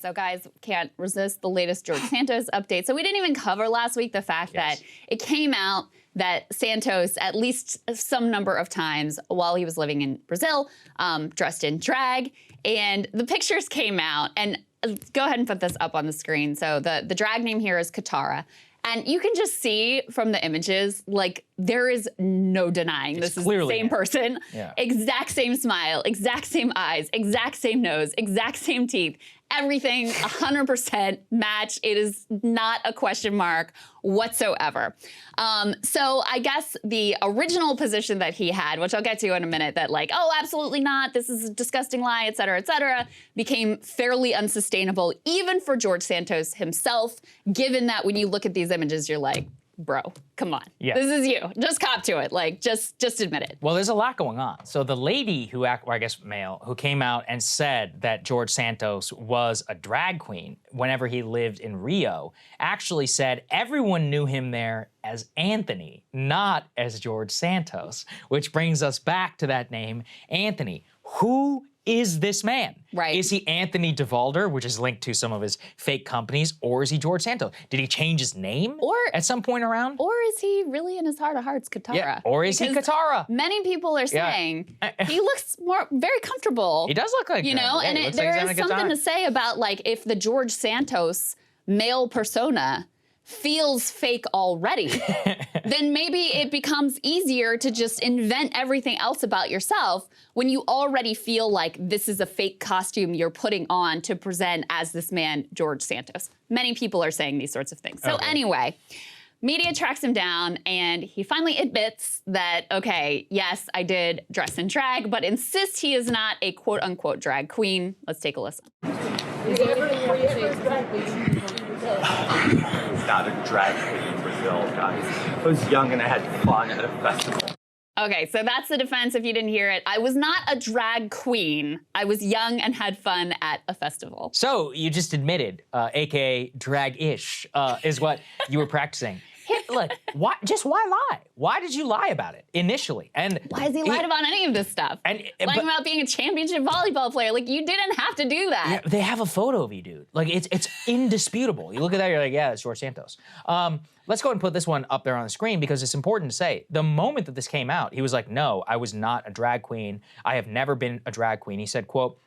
so guys, can't resist the latest George Santos update. So we didn't even cover last week the fact that it came out that Santos, at least some number of times while he was living in Brazil, dressed in drag, and the pictures came out. And go ahead and put this up on the screen. So the drag name here is Katara. And you can just see from the images, like, there is no denying this is the same person. Yeah. Exact same smile, exact same eyes, exact same nose, exact same teeth. Everything 100% match. It is not a question mark whatsoever. So I guess the original position that he had, which I'll get to in a minute, that like, oh, absolutely not, this is a disgusting lie, et cetera, became fairly unsustainable, even for George Santos himself, given that when you look at these images, you're like, bro, come on. Yeah. This is you. Just cop to it. Like, just admit it. Well, there's a lot going on. So the lady who, or I guess male, who came out and said that George Santos was a drag queen whenever he lived in Rio, actually said everyone knew him there as Anthony, not as George Santos, which brings us back to that name, Anthony. Who is this man? Right. Is he Anthony DeValder, which is linked to some of his fake companies, or is he George Santos? Did he change his name at some point around? Or is he really in his heart of hearts Katara? Yeah. Or is he Katara? Many people are saying he looks very comfortable. He does look like, you know, and there is something to say about, like, if the George Santos male persona feels fake already, then maybe it becomes easier to just invent everything else about yourself when you already feel like this is a fake costume you're putting on to present as this man, George Santos. Many people are saying these sorts of things. So anyway, media tracks him down, and he finally admits that, okay, yes, I did dress in drag, but insists he is not a quote-unquote drag queen. Let's take a listen. Not a drag queen in Brazil, guys. I was young and I had fun at a festival. Okay, so that's the defense if you didn't hear it. I was not a drag queen. I was young and had fun at a festival. So you just admitted, AKA drag-ish, is what you were practicing. Look, why lie? Why did you lie about it initially? And why has he lied about any of this stuff? Lying about being a championship volleyball player. Like, you didn't have to do that. Yeah, they have a photo of you, dude. Like, it's indisputable. You look at that, you're like, yeah, it's George Santos. Let's go ahead and put this one up there on the screen because it's important to say. The moment that this came out, he was like, no, I was not a drag queen. I have never been a drag queen. He said, quote,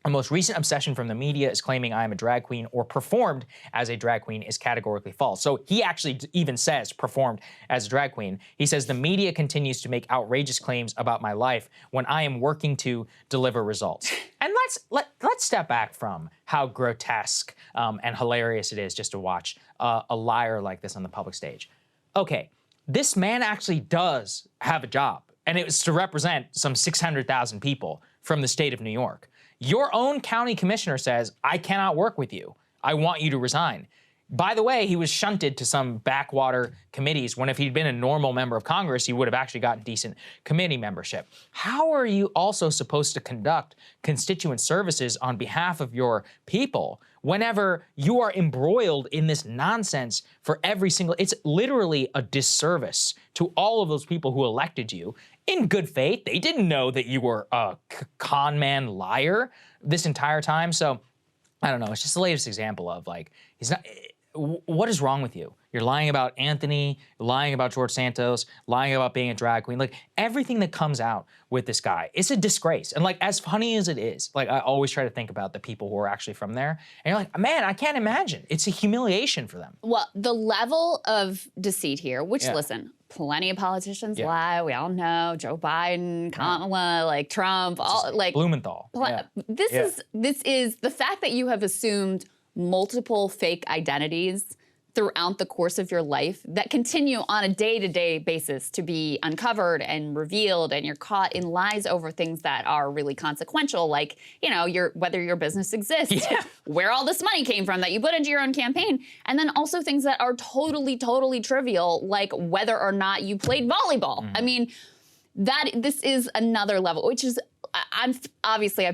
"A most recent obsession from the media is claiming I am a drag queen or performed as a drag queen is categorically false." So he actually even says performed as a drag queen. He says the media continues to make outrageous claims about my life when I am working to deliver results. And let's step back from how grotesque and hilarious it is just to watch a liar like this on the public stage. Okay, this man actually does have a job, and it was to represent some 600,000 people from the state of New York. Your own county commissioner says, I cannot work with you. I want you to resign. By the way, he was shunted to some backwater committees when if he'd been a normal member of Congress, he would have actually gotten decent committee membership. How are you also supposed to conduct constituent services on behalf of your people whenever you are embroiled in this nonsense for every single, it's literally a disservice to all of those people who elected you in good faith. They didn't know that you were a con man liar this entire time. So I don't know. It's just the latest example of, like, he's not, what is wrong with you? You're lying about Anthony, lying about George Santos, lying about being a drag queen. Like, everything that comes out with this guy, it's a disgrace. And, like, as funny as it is, like, I always try to think about the people who are actually from there. And you're like, man, I can't imagine. It's a humiliation for them. Well, the level of deceit here, which, listen, plenty of politicians lie. We all know Joe Biden, Kamala, like Trump, all like Blumenthal. This is the fact that you have assumed multiple fake identities throughout the course of your life that continue on a day-to-day basis to be uncovered and revealed, and you're caught in lies over things that are really consequential, like, you know, whether your business exists, where all this money came from that you put into your own campaign, and then also things that are totally trivial, like whether or not you played volleyball. I mean, this is another level, which is, I've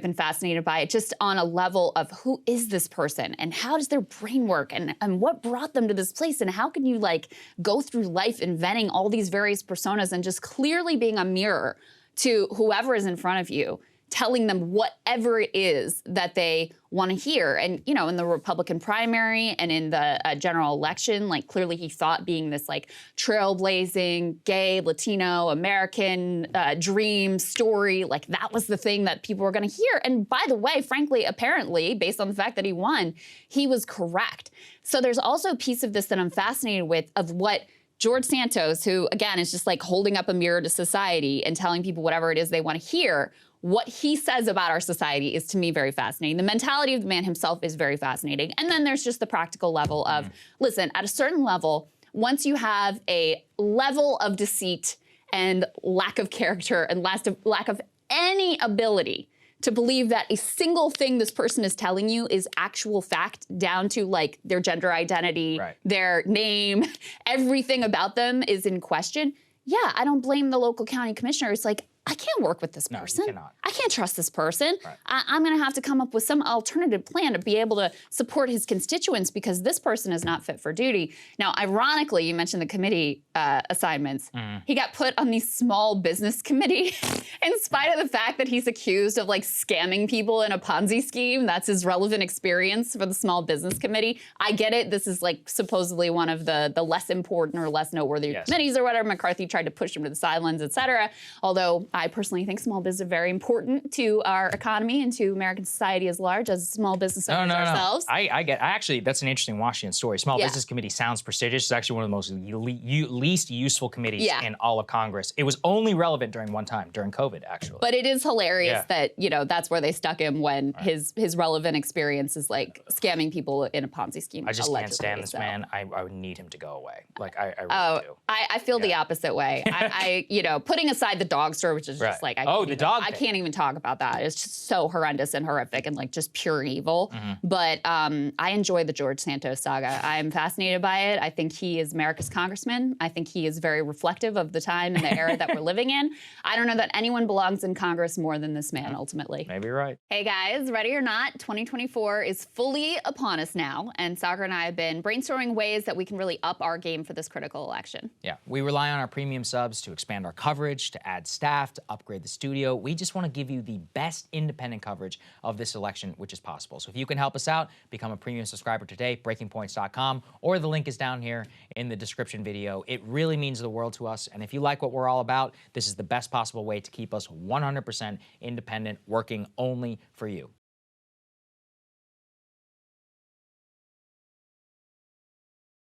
been fascinated by it just on a level of who is this person and how does their brain work and what brought them to this place, and how can you, like, go through life inventing all these various personas and just clearly being a mirror to whoever is in front of you telling them whatever it is that they want to hear. And, you know, in the Republican primary and in the general election, like clearly he thought being this like trailblazing, gay, Latino, American dream story, like that was the thing that people were going to hear. And by the way, frankly, apparently, based on the fact that he won, he was correct. So there's also a piece of this that I'm fascinated with of what George Santos, who again is just like holding up a mirror to society and telling people whatever it is they want to hear, what he says about our society is to me very fascinating. The mentality of the man himself is very fascinating. And then there's just the practical level of, listen, at a certain level, once you have a level of deceit and lack of character and lack of any ability to believe that a single thing this person is telling you is actual fact, down to like their gender identity, their name, everything about them is in question. Yeah, I don't blame the local county commissioner. It's like, I can't work with this person. No, you cannot. I can't trust this person. I'm going to have to come up with some alternative plan to be able to support his constituents because this person is not fit for duty. Now, ironically, you mentioned the committee assignments. He got put on the small business committee in spite of the fact that he's accused of like scamming people in a Ponzi scheme. That's his relevant experience for the small business committee. I get it. This is like supposedly one of the less important or less noteworthy committees or whatever. McCarthy tried to push him to the sidelines, et cetera. Although I personally think small business are very important to our economy and to American society as large as small business owners ourselves. Actually, that's an interesting Washington story. Small Business Committee sounds prestigious. It's actually one of the most least useful committees in all of Congress. It was only relevant during one time, during COVID, actually. But it is hilarious that, you know, that's where they stuck him when his relevant experience is like scamming people in a Ponzi scheme. I just can't stand this man. I would need him to go away. Like, I really do. I feel the opposite way. I you know, putting aside the dog story, which is just like, I can't even talk about that. It's just so horrendous and horrific and like just pure evil. But I enjoy the George Santos saga. I am fascinated by it. I think he is America's congressman. I think he is very reflective of the time and the era that we're living in. I don't know that anyone belongs in Congress more than this man, ultimately. Maybe you're right. Hey guys, ready or not, 2024 is fully upon us now. And Saagar and I have been brainstorming ways that we can really up our game for this critical election. Yeah, we rely on our premium subs to expand our coverage, to add staff, to upgrade the studio. We just want to give you the best independent coverage of this election, which is possible. So if you can help us out, become a premium subscriber today, breakingpoints.com, or the link is down here in the description video. It really means the world to us. And if you like what we're all about, this is the best possible way to keep us 100% independent, working only for you.